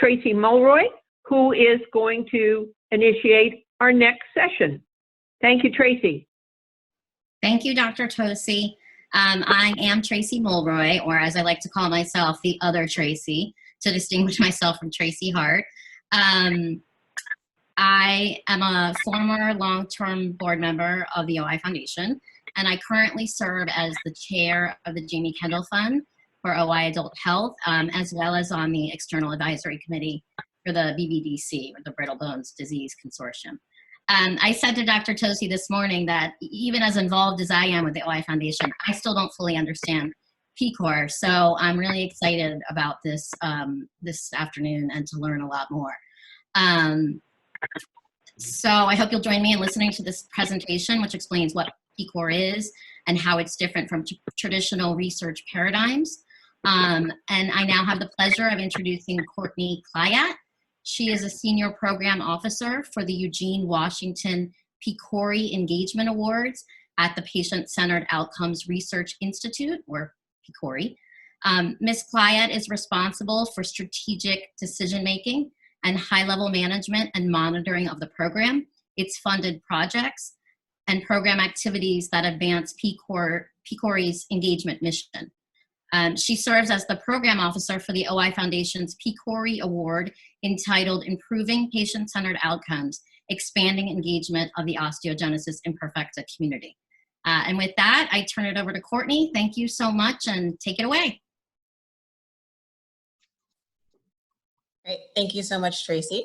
Tracy Mulroy, who is going to initiate our next session. Thank you, Tracy. Thank you, Dr. Tosi. I am Tracy Mulroy, or as I like to call myself, the other Tracy, to distinguish myself from Tracy Hart. I am a former long-term board member of the OI Foundation, and I currently serve as the chair of the Jamie Kendall Fund for OI Adult Health, as well as on the External Advisory Committee for the BBDC, or the Brittle Bones Disease Consortium. I said to Dr. Tosi this morning that even as involved as I am with the OI Foundation, I still don't fully understand PCOR, so I'm really excited about this this afternoon and to learn a lot more. So I hope you'll join me in listening to this presentation, which explains what PCOR is and how it's different from traditional research paradigms. And I now have the pleasure of introducing Courtney Clyatt. She is a senior program officer for the Eugene Washington PCORI Engagement Awards at the Patient-Centered Outcomes Research Institute, or PCORI. Ms. Clyatt is responsible for strategic decision-making and high-level management and monitoring of the program, its funded projects, and program activities that advance PCORI's engagement mission. She serves as the program officer for the OI Foundation's PCORI Award entitled Improving Patient-Centered Outcomes, Expanding Engagement of the Osteogenesis Imperfecta Community. And with that, I turn it over to Courtney. Thank you so much, and take it away. Great. Thank you so much, Tracy.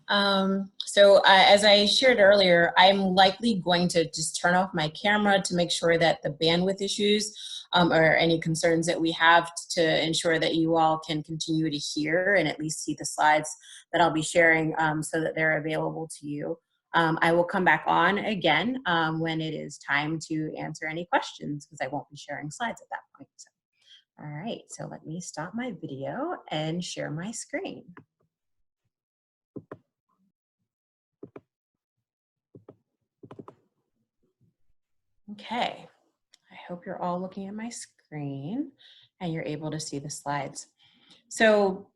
As I shared earlier, I'm likely going to just turn off my camera to make sure that the bandwidth issues or any concerns that we have to ensure that you all can continue to hear and at least see the slides that I'll be sharing so that they're available to you. I will come back on again when it is time to answer any questions, because I won't be sharing slides at that point. So. All right, so let me stop my video and share my screen. Okay, I hope you're all looking at my screen and you're able to see the slides. So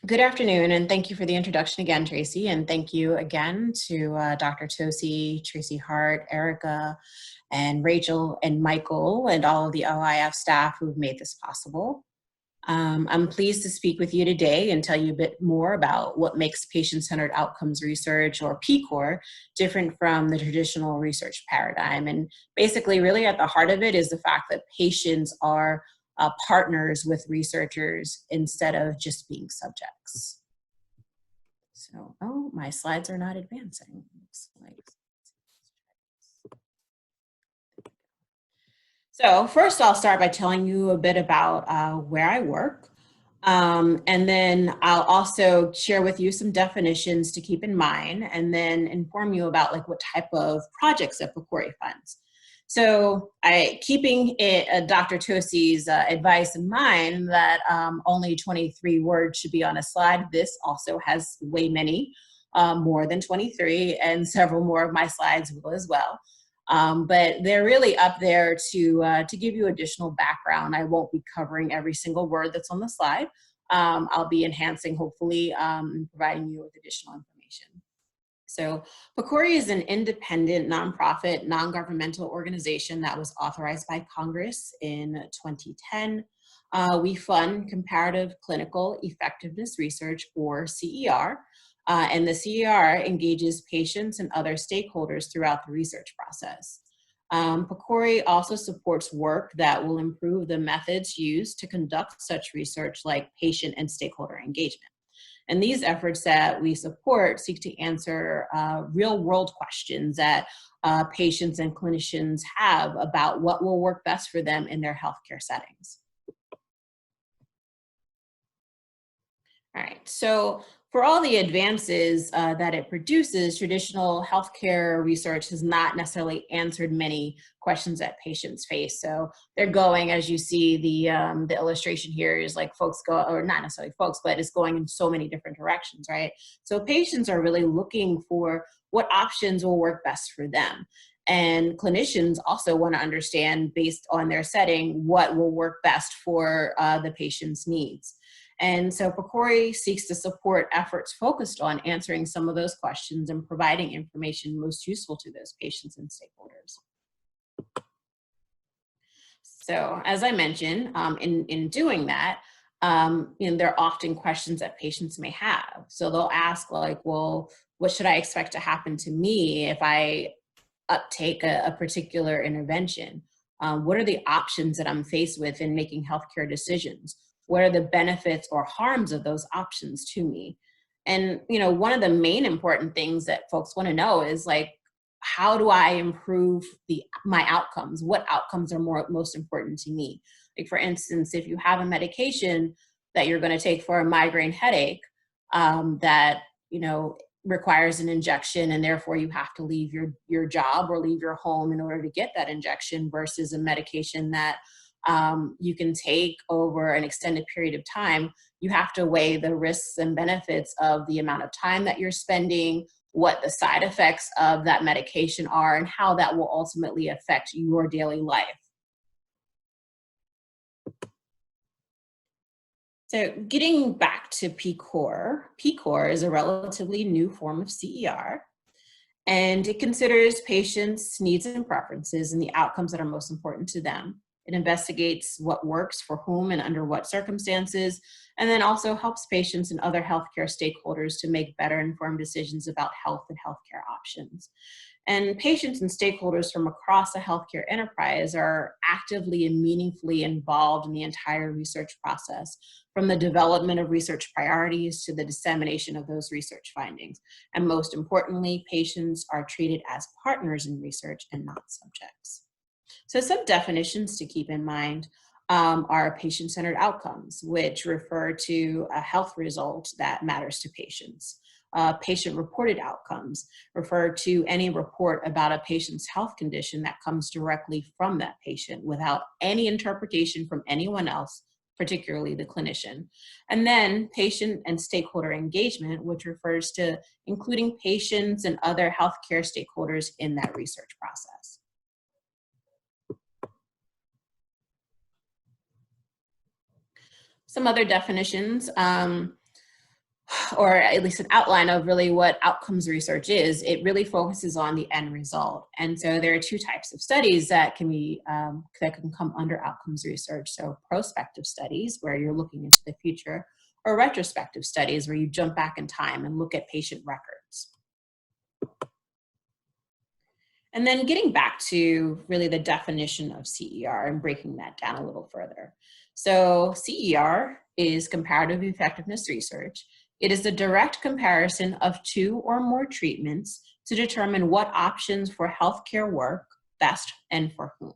good afternoon, and thank you for the introduction again, Tracy, and thank you again to Dr. Tosi, Tracy Hart, Erica, and Rachel and Michael and all of the OIF staff who've made this possible. I'm pleased to speak with you today and tell you a bit more about what makes patient-centered outcomes research, or PCOR, different from the traditional research paradigm. And basically, really at the heart of it is the fact that patients are partners with researchers instead of just being subjects. So, oh, my slides are not advancing. Looks like. So first I'll start by telling you a bit about where I work. And then I'll also share with you some definitions to keep in mind, and then inform you about like what type of projects that PCORI funds. So keeping Dr. Tosi's advice in mind that only 23 words should be on a slide, this also has way many, more than 23, and several more of my slides will as well. But they're really up there to give you additional background. I won't be covering every single word that's on the slide. I'll be enhancing, hopefully, providing you with additional information. So PCORI is an independent, nonprofit, non-governmental organization that was authorized by Congress in 2010. We fund comparative clinical effectiveness research, or CER, and the CER engages patients and other stakeholders throughout the research process. PCORI also supports work that will improve the methods used to conduct such research, like patient and stakeholder engagement. And these efforts that we support seek to answer real-world questions that patients and clinicians have about what will work best for them in their healthcare settings. All right, so for all the advances that it produces, traditional healthcare research has not necessarily answered many questions that patients face. So they're going, as you see, the illustration here is like folks go, or not necessarily folks, but it's going in so many different directions, right? So patients are really looking for what options will work best for them. And clinicians also want to understand, based on their setting, what will work best for the patient's needs. And so PCORI seeks to support efforts focused on answering some of those questions and providing information most useful to those patients and stakeholders. So as I mentioned, in doing that, there are often questions that patients may have. So they'll ask like, well, what should I expect to happen to me if I uptake a particular intervention? What are the options that I'm faced with in making healthcare decisions? What are the benefits or harms of those options to me? And, one of the main important things that folks want to know is like, how do I improve my outcomes? What outcomes are most important to me? Like for instance, if you have a medication that you're going to take for a migraine headache that, requires an injection and therefore you have to leave your job or leave your home in order to get that injection versus a medication that you can take over an extended period of time, you have to weigh the risks and benefits of the amount of time that you're spending, what the side effects of that medication are, and how that will ultimately affect your daily life. So getting back to PCOR, PCOR is a relatively new form of CER, and it considers patients' needs and preferences and the outcomes that are most important to them. It investigates what works for whom and under what circumstances, and then also helps patients and other healthcare stakeholders to make better informed decisions about health and healthcare options. And patients and stakeholders from across the healthcare enterprise are actively and meaningfully involved in the entire research process, from the development of research priorities to the dissemination of those research findings. And most importantly, patients are treated as partners in research and not subjects. So some definitions to keep in mind are patient-centered outcomes, which refer to a health result that matters to patients. Patient-reported outcomes refer to any report about a patient's health condition that comes directly from that patient without any interpretation from anyone else, particularly the clinician. And then patient and stakeholder engagement, which refers to including patients and other healthcare stakeholders in that research process. Some other definitions, or at least an outline of really what outcomes research is. It really focuses on the end result. And so there are two types of studies that can be, that can come under outcomes research. So prospective studies, where you're looking into the future, or retrospective studies, where you jump back in time and look at patient records. And then getting back to really the definition of CER and breaking that down a little further. So CER is comparative effectiveness research. It is the direct comparison of two or more treatments to determine what options for healthcare work best and for whom.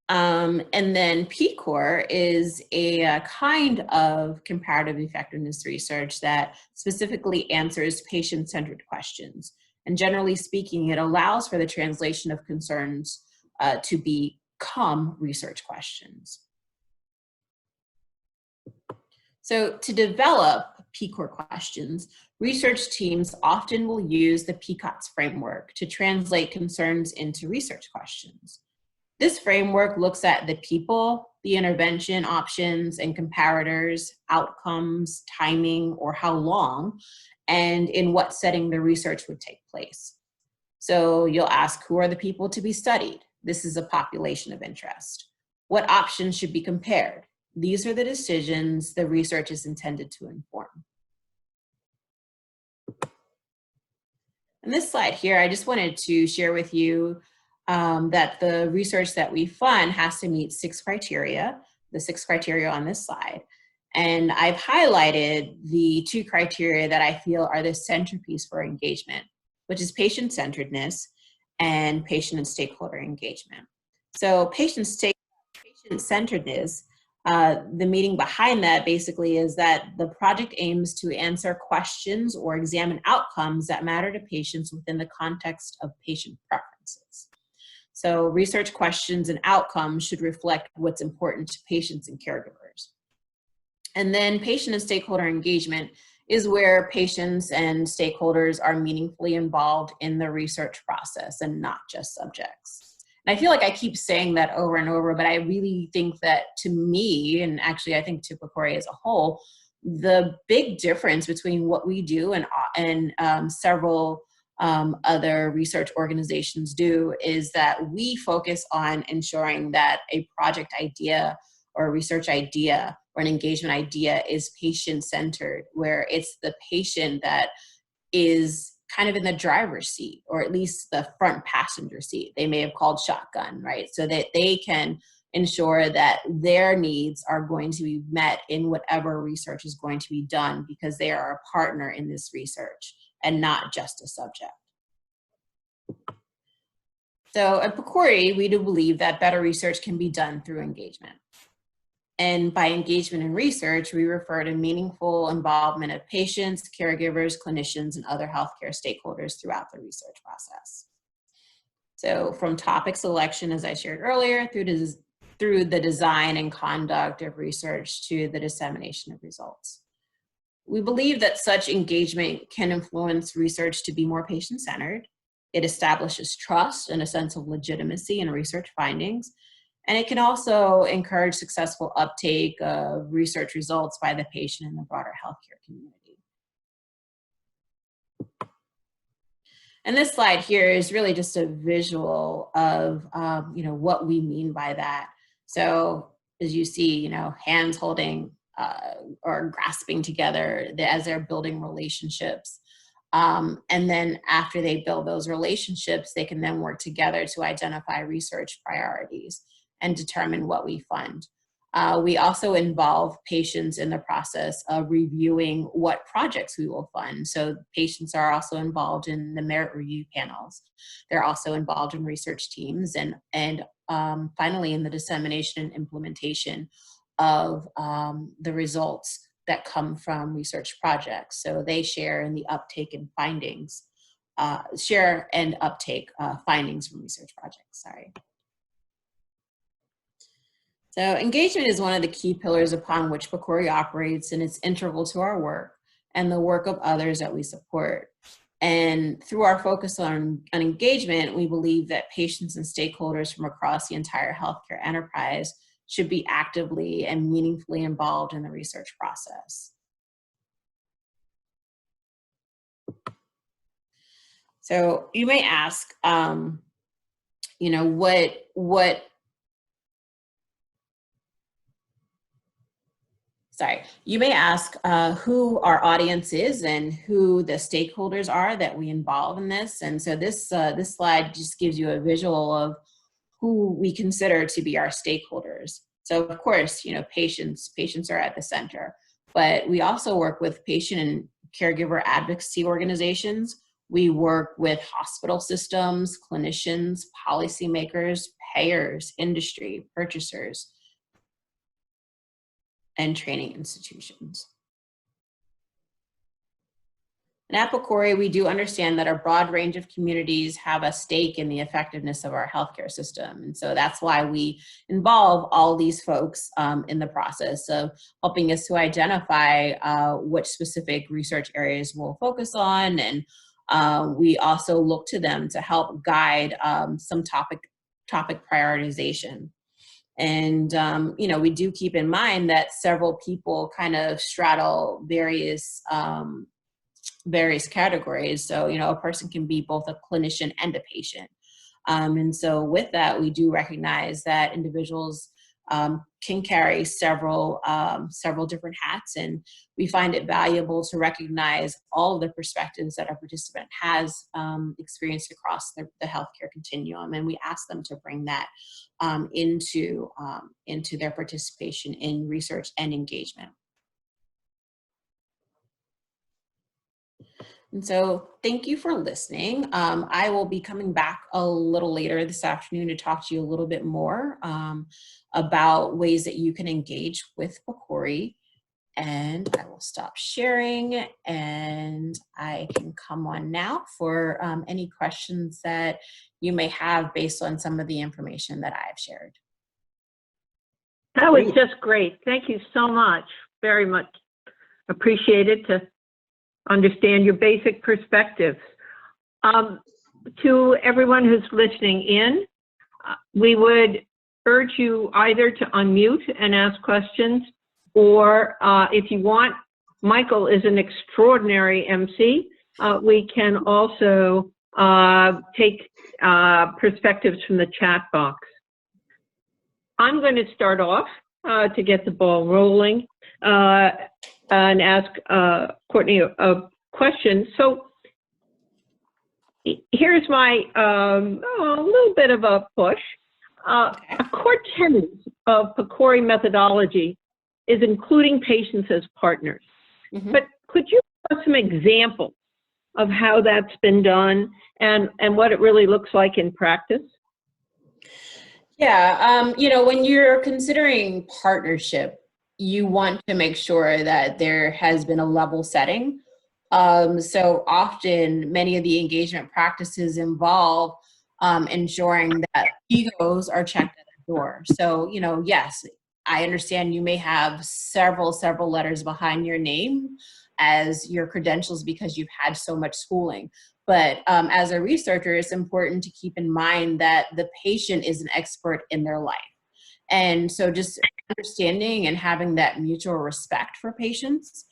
And then PCOR is a kind of comparative effectiveness research that specifically answers patient-centered questions. And generally speaking, it allows for the translation of concerns to become research questions. So to develop PCOR questions, research teams often will use the PICOTS framework to translate concerns into research questions. This framework looks at the people, the intervention options and comparators, outcomes, timing, or how long, and in what setting the research would take place. So you'll ask, who are the people to be studied? This is a population of interest. What options should be compared? These are the decisions the research is intended to inform. In this slide here, I just wanted to share with you that the research that we fund has to meet 6 criteria, the 6 criteria on this slide. And I've highlighted the 2 criteria that I feel are the centerpiece for engagement, which is patient-centeredness and patient and stakeholder engagement. So patient-centeredness, the meaning behind that basically is that the project aims to answer questions or examine outcomes that matter to patients within the context of patient preferences. So research questions and outcomes should reflect what's important to patients and caregivers. And then patient and stakeholder engagement is where patients and stakeholders are meaningfully involved in the research process and not just subjects. And I feel like I keep saying that over and over, but I really think that, to me, and actually I think to PCORI as a whole, the big difference between what we do and several other research organizations do is that we focus on ensuring that a project idea or a research idea or an engagement idea is patient-centered, where it's the patient that is kind of in the driver's seat, or at least the front passenger seat. They may have called shotgun, right? So that they can ensure that their needs are going to be met in whatever research is going to be done, because they are a partner in this research and not just a subject. So at PCORI, we do believe that better research can be done through engagement. And by engagement in research, we refer to meaningful involvement of patients, caregivers, clinicians, and other healthcare stakeholders throughout the research process. So from topic selection, as I shared earlier, through the design and conduct of research to the dissemination of results. We believe that such engagement can influence research to be more patient-centered. It establishes trust and a sense of legitimacy in research findings. And it can also encourage successful uptake of research results by the patient and the broader healthcare community. And this slide here is really just a visual of what we mean by that. So as you see, hands holding or grasping together as they're building relationships. And then after they build those relationships, they can then work together to identify research priorities and determine what we fund. We also involve patients in the process of reviewing what projects we will fund. So patients are also involved in the merit review panels. They're also involved in research teams and finally in the dissemination and implementation of the results that come from research projects. So they share in the uptake and findings, findings from research projects, sorry. So engagement is one of the key pillars upon which PCORI operates, and it's integral to our work and the work of others that we support. And through our focus on engagement, we believe that patients and stakeholders from across the entire healthcare enterprise should be actively and meaningfully involved in the research process. So you may ask, you may ask who our audience is and who the stakeholders are that we involve in this. And so this slide just gives you a visual of who we consider to be our stakeholders. So of course, patients are at the center, but we also work with patient and caregiver advocacy organizations. We work with hospital systems, clinicians, policymakers, payers, industry, purchasers, and training institutions. And at PCORI, we do understand that a broad range of communities have a stake in the effectiveness of our healthcare system. And so that's why we involve all these folks in the process of helping us to identify which specific research areas we'll focus on. And we also look to them to help guide some topic prioritization. And, we do keep in mind that several people kind of straddle various categories. So, a person can be both a clinician and a patient. And so with that, we do recognize that individuals can carry several different hats, and we find it valuable to recognize all of the perspectives that our participant has experienced across the healthcare continuum, and we ask them to bring that into their participation in research and engagement. And so thank you for listening. I will be coming back a little later this afternoon to talk to you a little bit more about ways that you can engage with PCORI. And I will stop sharing and I can come on now for any questions that you may have based on some of the information that I've shared. That was just great. Thank you so much. Very much appreciated to understand your basic perspectives. To everyone who's listening in, we would urge you either to unmute and ask questions, or if you want, Michael is an extraordinary MC. We can also take perspectives from the chat box. I'm going to start off to get the ball rolling and ask Courtney a question. So here's my a little bit of a push. A core tenet of PCORI methodology is including patients as partners. Mm-hmm. But could you give us some examples of how that's been done and what it really looks like in practice? Yeah, you know, when you're considering partnership, you want to make sure that there has been a level setting. So often, many of the engagement practices involve ensuring that egos are checked at the door. So, you know, yes, I understand you may have several letters behind your name as your credentials because you've had so much schooling. But as a researcher, it's important to keep in mind that the patient is an expert in their life. And so just understanding and having that mutual respect for patients.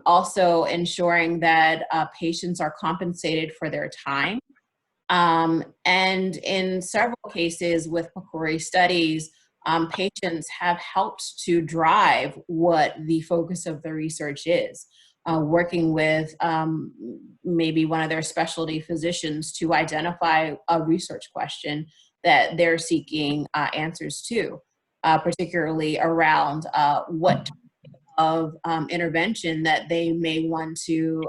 Also ensuring that patients are compensated for their time. And in several cases with PCORI studies, patients have helped to drive what the focus of the research is. Working with maybe one of their specialty physicians to identify a research question that they're seeking answers to, particularly around what of intervention that they may want to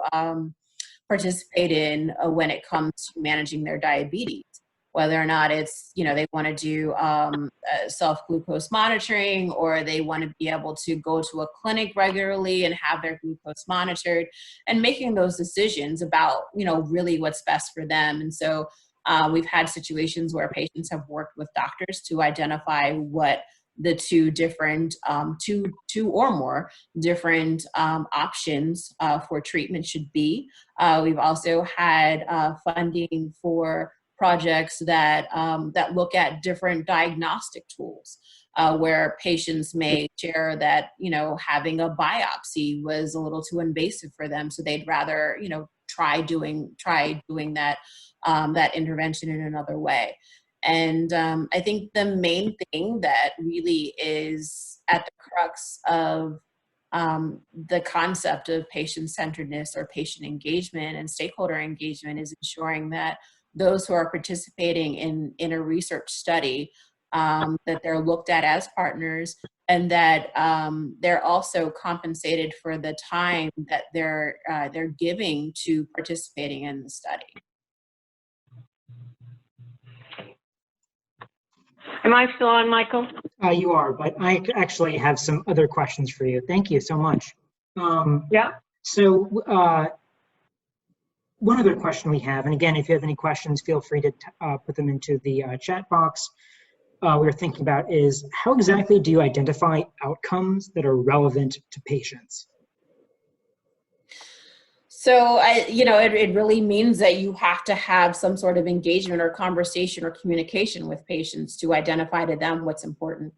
participate in when it comes to managing their diabetes. Whether or not it's, you know, they want to do self-glucose monitoring, or they want to be able to go to a clinic regularly and have their glucose monitored, and making those decisions about, you know, really what's best for them. And so we've had situations where patients have worked with doctors to identify what the two different, two or more different options for treatment should be. We've also had funding for projects that that look at different diagnostic tools, where patients may share that, you know, having a biopsy was a little too invasive for them, so they'd rather, you know, try doing that that intervention in another way. And I think the main thing that really is at the crux of the concept of patient-centeredness or patient engagement and stakeholder engagement is ensuring that those who are participating in a research study, that they're looked at as partners, and that they're also compensated for the time that they're giving to participating in the study. Am I still on, Michael? You are, but I actually have some other questions for you. Thank you so much. Yeah. So one other question we have, and again, if you have any questions, feel free to put them into the chat box. We were thinking about is, how exactly do you identify outcomes that are relevant to patients? So, you know, it really means that you have to have some sort of engagement or conversation or communication with patients to identify to them what's important.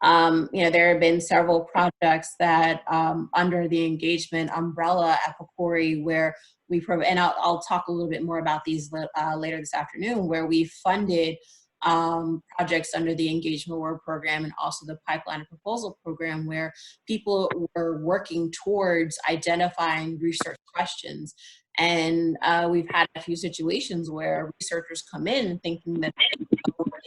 You know, there have been several projects that under the engagement umbrella at PCORI where we, and I'll talk a little bit more about these later this afternoon, where we funded projects under the Engagement Award program and also the Pipeline and Proposal program, where people were working towards identifying research questions. And we've had a few situations where researchers come in thinking that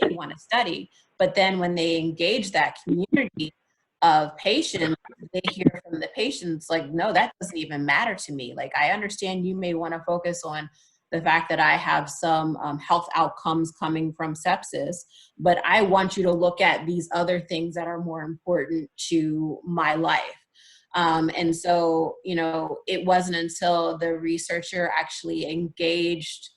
they want to study, but then when they engage that community of patients, they hear from the patients like, no, that doesn't even matter to me. Like, I understand you may want to focus on the fact that I have some health outcomes coming from sepsis, but I want you to look at these other things that are more important to my life. And so, you know, it wasn't until the researcher actually engaged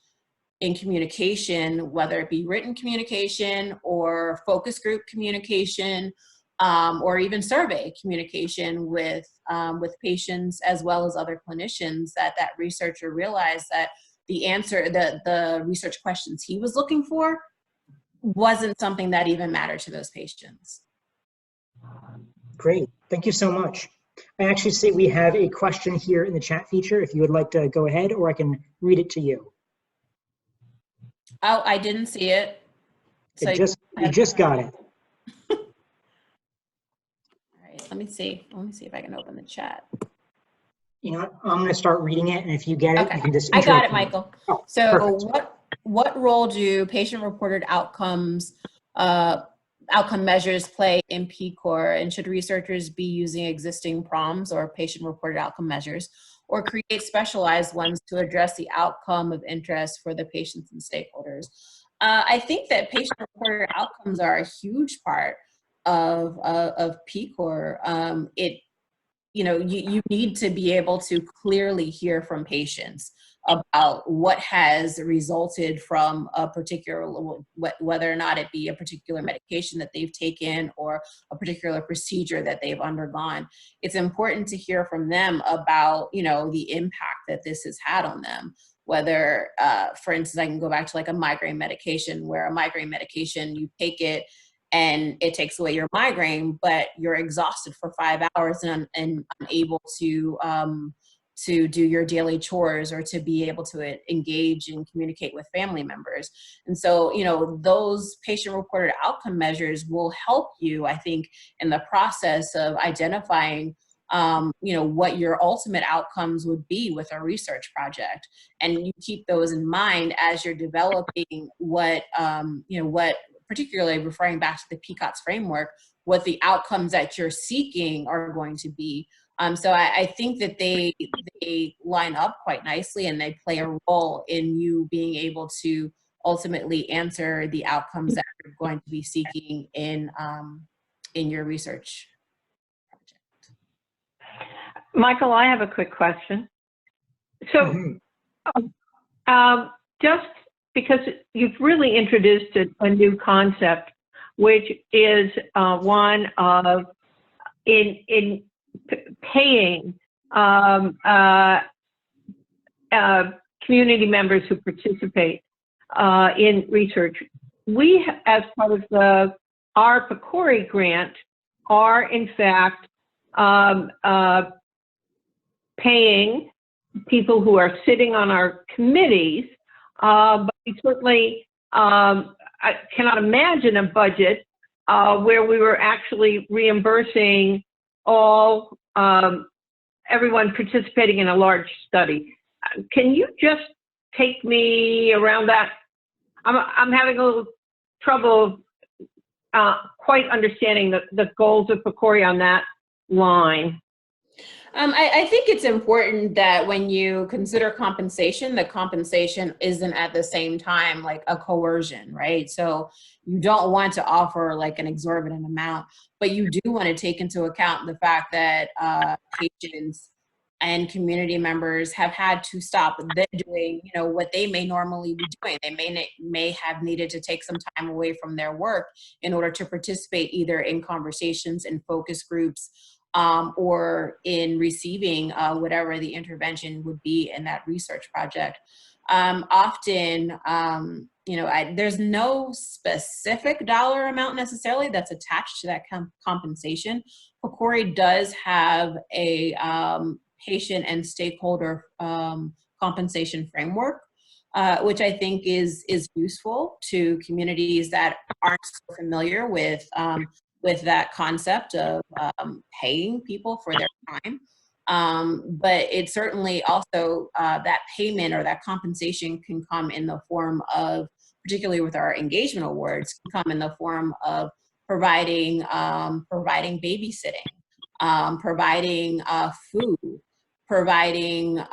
in communication, whether it be written communication or focus group communication, or even survey communication with patients as well as other clinicians, that researcher realized that the answer, the research questions he was looking for wasn't something that even mattered to those patients. Great, thank you so much. I actually see we have a question here in the chat feature if you would like to go ahead, or I can read it to you. Oh, I didn't see it. So You just got it. all right, let me see if I can open the chat. You know what? I'm going to start reading it, and if you get it, Okay. you can just I got interrupt it, me. Michael. Oh, So perfect. what role do patient-reported outcomes, outcome measures play in PCOR, and should researchers be using existing PROMs or patient-reported outcome measures, or create specialized ones to address the outcome of interest for the patients and stakeholders? I think that patient-reported outcomes are a huge part of PCOR. You need to be able to clearly hear from patients about what has resulted from a particular, whether or not it be a particular medication that they've taken or a particular procedure that they've undergone. It's important to hear from them about, the impact that this has had on them. Whether, for instance, I can go back to like a migraine medication, where a migraine medication, you take it and it takes away your migraine, but you're exhausted for 5 hours and unable to do your daily chores or to be able to engage and communicate with family members. And so, those patient-reported outcome measures will help you, I think, in the process of identifying what your ultimate outcomes would be with a research project. And you keep those in mind as you're developing what particularly referring back to the PICOTS framework, what the outcomes that you're seeking are going to be. So I think that they line up quite nicely, and they play a role in you being able to ultimately answer the outcomes that you're going to be seeking in your research project. Michael, I have a quick question. So just because you've really introduced a new concept, which is one of in paying community members who participate in research. We, as part of our PCORI grant, are in fact paying people who are sitting on our committees, but we certainly I cannot imagine a budget where we were actually reimbursing everyone participating in a large study. Can you just take me around that? I'm having a little trouble quite understanding the goals of PCORI on that line. I think it's important that when you consider compensation, the compensation isn't at the same time like a coercion, right? So you don't want to offer like an exorbitant amount, but you do want to take into account the fact that patients and community members have had to stop doing, what they may normally be doing. They may have needed to take some time away from their work in order to participate either in conversations and focus groups, or in receiving whatever the intervention would be in that research project. Often, there's no specific dollar amount necessarily that's attached to that compensation. PCORI does have a patient and stakeholder compensation framework, which I think is useful to communities that aren't so familiar with that concept of paying people for their time. But it certainly also, that payment or that compensation can come in the form of, particularly with our engagement awards, can come in the form of providing babysitting, providing food, providing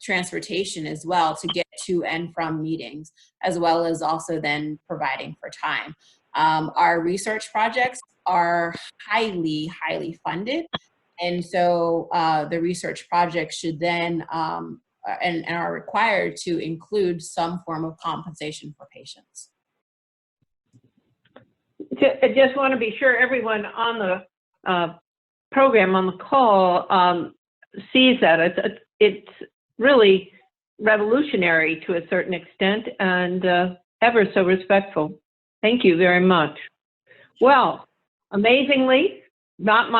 transportation as well to get to and from meetings, as well as also then providing for time. Our research projects are highly, highly funded. And so the research projects should then, and are required to include some form of compensation for patients. I just want to be sure everyone on the program, on the call, sees that. It's really revolutionary to a certain extent, and ever so respectful. Thank you very much. Well, amazingly, not my